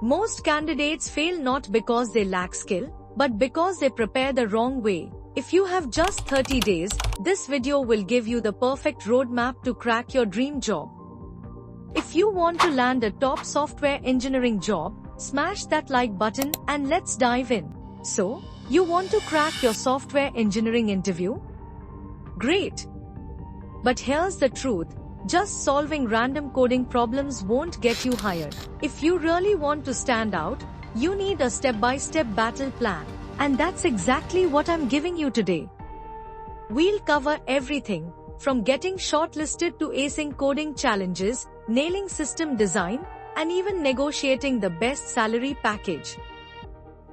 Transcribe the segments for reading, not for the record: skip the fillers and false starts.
Most candidates fail not because they lack skill, but because they prepare the wrong way. If you have just 30 days, this video will give you the perfect roadmap to crack your dream job. If you want to land a top software engineering job, smash that like button and let's dive in. So, you want to crack your software engineering interview? Great! But here's the truth. Just solving random coding problems won't get you hired. If you really want to stand out, you need a step-by-step battle plan. And that's exactly what I'm giving you today. We'll cover everything, from getting shortlisted to acing coding challenges, nailing system design, and even negotiating the best salary package.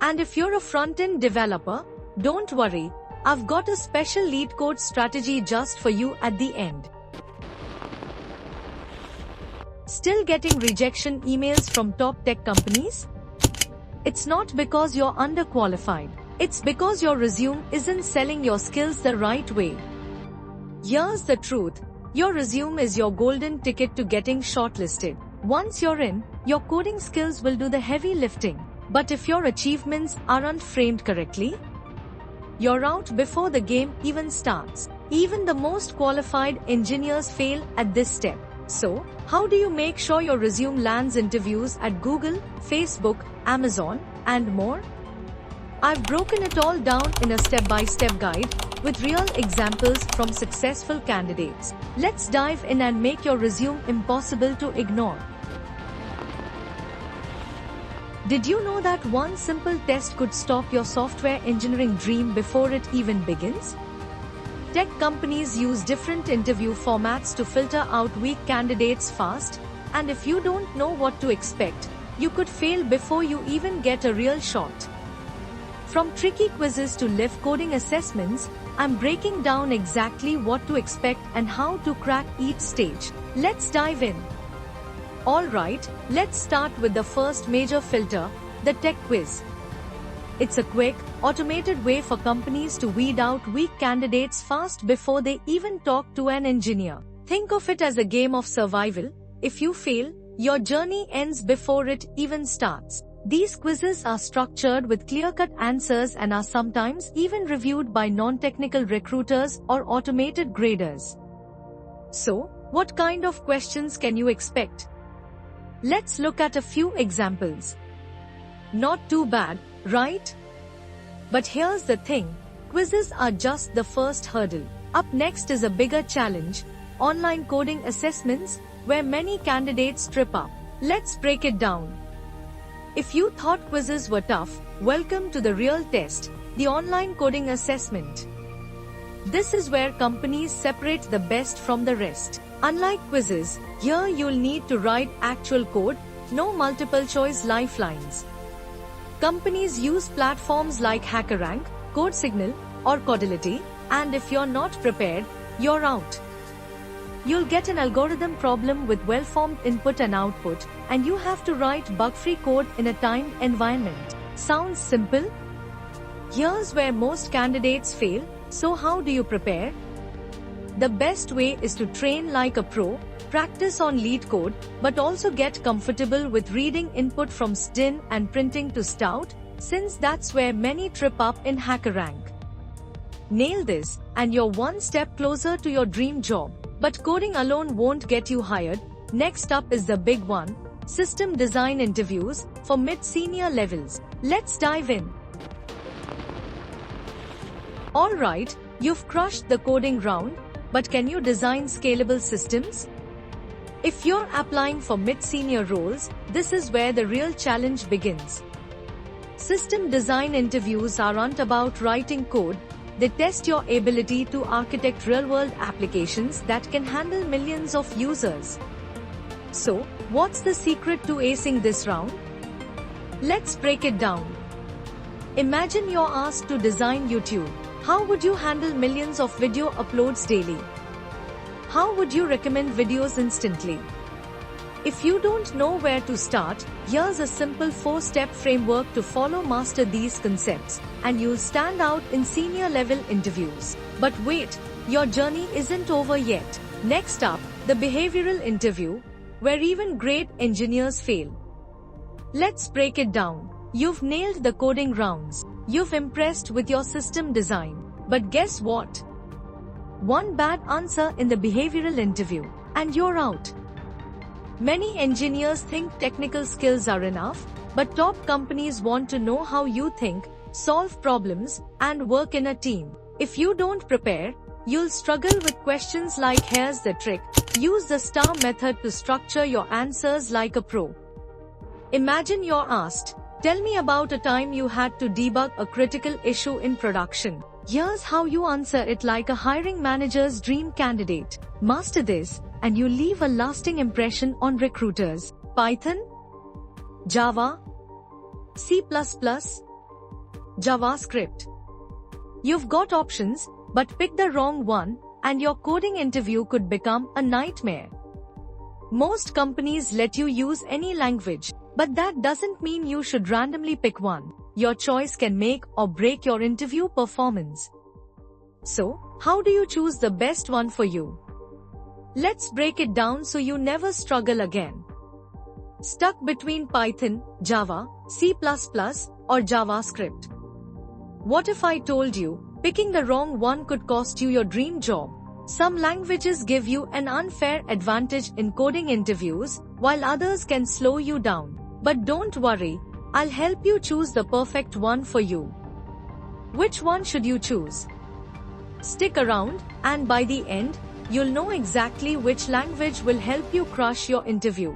And if you're a front-end developer, don't worry, I've got a special lead code strategy just for you at the end. Still getting rejection emails from top tech companies? It's not because you're underqualified. It's because your resume isn't selling your skills the right way. Here's the truth. Your resume is your golden ticket to getting shortlisted. Once you're in, your coding skills will do the heavy lifting. But if your achievements aren't framed correctly, you're out before the game even starts. Even the most qualified engineers fail at this step. So, how do you make sure your resume lands interviews at Google, Facebook, Amazon, and more? I've broken it all down in a step-by-step guide with real examples from successful candidates. Let's dive in and make your resume impossible to ignore. Did you know that one simple test could stop your software engineering dream before it even begins? Tech companies use different interview formats to filter out weak candidates fast, and if you don't know what to expect, you could fail before you even get a real shot. From tricky quizzes to live coding assessments, I'm breaking down exactly what to expect and how to crack each stage. Let's dive in. Alright, let's start with the first major filter, the tech quiz. It's a quick, automated way for companies to weed out weak candidates fast before they even talk to an engineer. Think of it as a game of survival. If you fail, your journey ends before it even starts. These quizzes are structured with clear-cut answers and are sometimes even reviewed by non-technical recruiters or automated graders. So, what kind of questions can you expect? Let's look at a few examples. Not too bad, right? But here's the thing, quizzes are just the first hurdle. Up next is a bigger challenge, online coding assessments, where many candidates trip up. Let's break it down. If you thought quizzes were tough, welcome to the real test, the online coding assessment. This is where companies separate the best from the rest. Unlike quizzes, here you'll need to write actual code, no multiple choice lifelines. Companies use platforms like HackerRank, CodeSignal, or Codility, and if you're not prepared, you're out. You'll get an algorithm problem with well-formed input and output, and you have to write bug-free code in a timed environment. Sounds simple? Here's where most candidates fail, so how do you prepare? The best way is to train like a pro, practice on lead code, but also get comfortable with reading input from SDIN and printing to Stout, since that's where many trip up in HackerRank. Nail this, and you're one step closer to your dream job. But coding alone won't get you hired. Next up is the big one, system design interviews for mid-senior levels. Let's dive in. Alright, you've crushed the coding round, but can you design scalable systems? If you're applying for mid-senior roles, this is where the real challenge begins. System design interviews aren't about writing code. They test your ability to architect real-world applications that can handle millions of users. So, what's the secret to acing this round? Let's break it down. Imagine you're asked to design YouTube. How would you handle millions of video uploads daily? How would you recommend videos instantly? If you don't know where to start, here's a simple 4-step framework to follow. Master these concepts, and you'll stand out in senior level interviews. But wait, your journey isn't over yet. Next up, the behavioral interview, where even great engineers fail. Let's break it down. You've nailed the coding rounds. You've impressed with your system design. But guess what? One bad answer in the behavioral interview, and you're out. Many engineers think technical skills are enough, but top companies want to know how you think, solve problems, and work in a team. If you don't prepare, you'll struggle with questions like here's the trick. Use the STAR method to structure your answers like a pro. Imagine you're asked, tell me about a time you had to debug a critical issue in production. Here's how you answer it like a hiring manager's dream candidate. Master this, and you leave a lasting impression on recruiters. Python, Java, C++, JavaScript. You've got options, but pick the wrong one, and your coding interview could become a nightmare. Most companies let you use any language, but that doesn't mean you should randomly pick one. Your choice can make or break your interview performance. So, how do you choose the best one for you? Let's break it down so you never struggle again. Stuck between Python, Java, C++, or JavaScript? What if I told you, picking the wrong one could cost you your dream job? Some languages give you an unfair advantage in coding interviews, while others can slow you down. But don't worry, I'll help you choose the perfect one for you. Which one should you choose? Stick around, and by the end, you'll know exactly which language will help you crush your interview.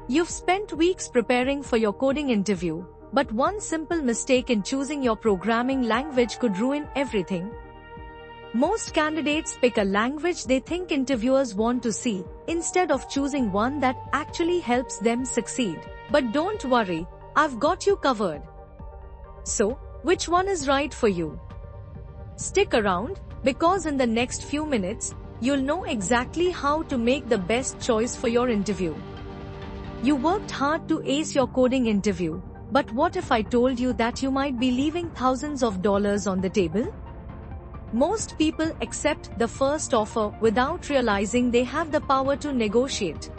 You've spent weeks preparing for your coding interview, but one simple mistake in choosing your programming language could ruin everything. Most candidates pick a language they think interviewers want to see, instead of choosing one that actually helps them succeed. But don't worry, I've got you covered. So, which one is right for you? Stick around, because in the next few minutes, you'll know exactly how to make the best choice for your interview. You worked hard to ace your coding interview, but what if I told you that you might be leaving thousands of dollars on the table? Most people accept the first offer without realizing they have the power to negotiate.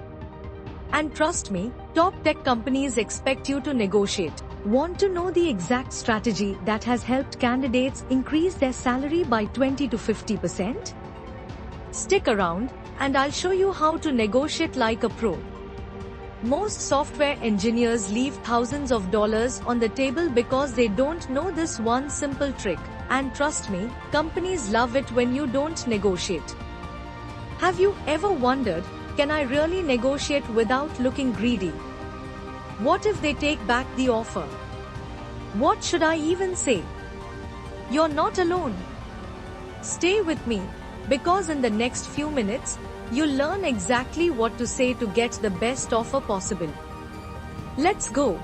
And trust me, top tech companies expect you to negotiate. Want to know the exact strategy that has helped candidates increase their salary by 20 to 50%? Stick around, and I'll show you how to negotiate like a pro. Most software engineers leave thousands of dollars on the table because they don't know this one simple trick. And trust me, companies love it when you don't negotiate. Have you ever wondered, can I really negotiate without looking greedy? What if they take back the offer? What should I even say? You're not alone. Stay with me, because in the next few minutes, you'll learn exactly what to say to get the best offer possible. Let's go.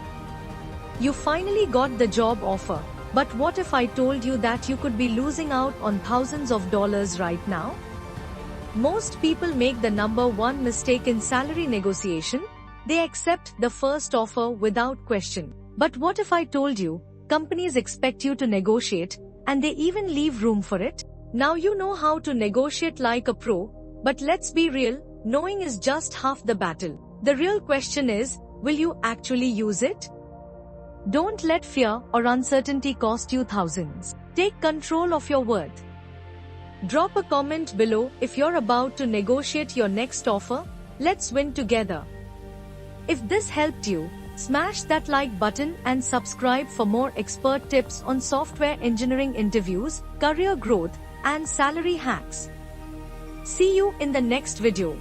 You finally got the job offer, but what if I told you that you could be losing out on thousands of dollars right now? Most people make the number one mistake in salary negotiation. They accept the first offer without question. But what if I told you, companies expect you to negotiate, and they even leave room for it? Now you know how to negotiate like a pro, but let's be real, knowing is just half the battle. The real question is, will you actually use it? Don't let fear or uncertainty cost you thousands. Take control of your worth. Drop a comment below if you're about to negotiate your next offer. Let's win together. If this helped you, smash that like button and subscribe for more expert tips on software engineering interviews, career growth, and salary hacks. See you in the next video.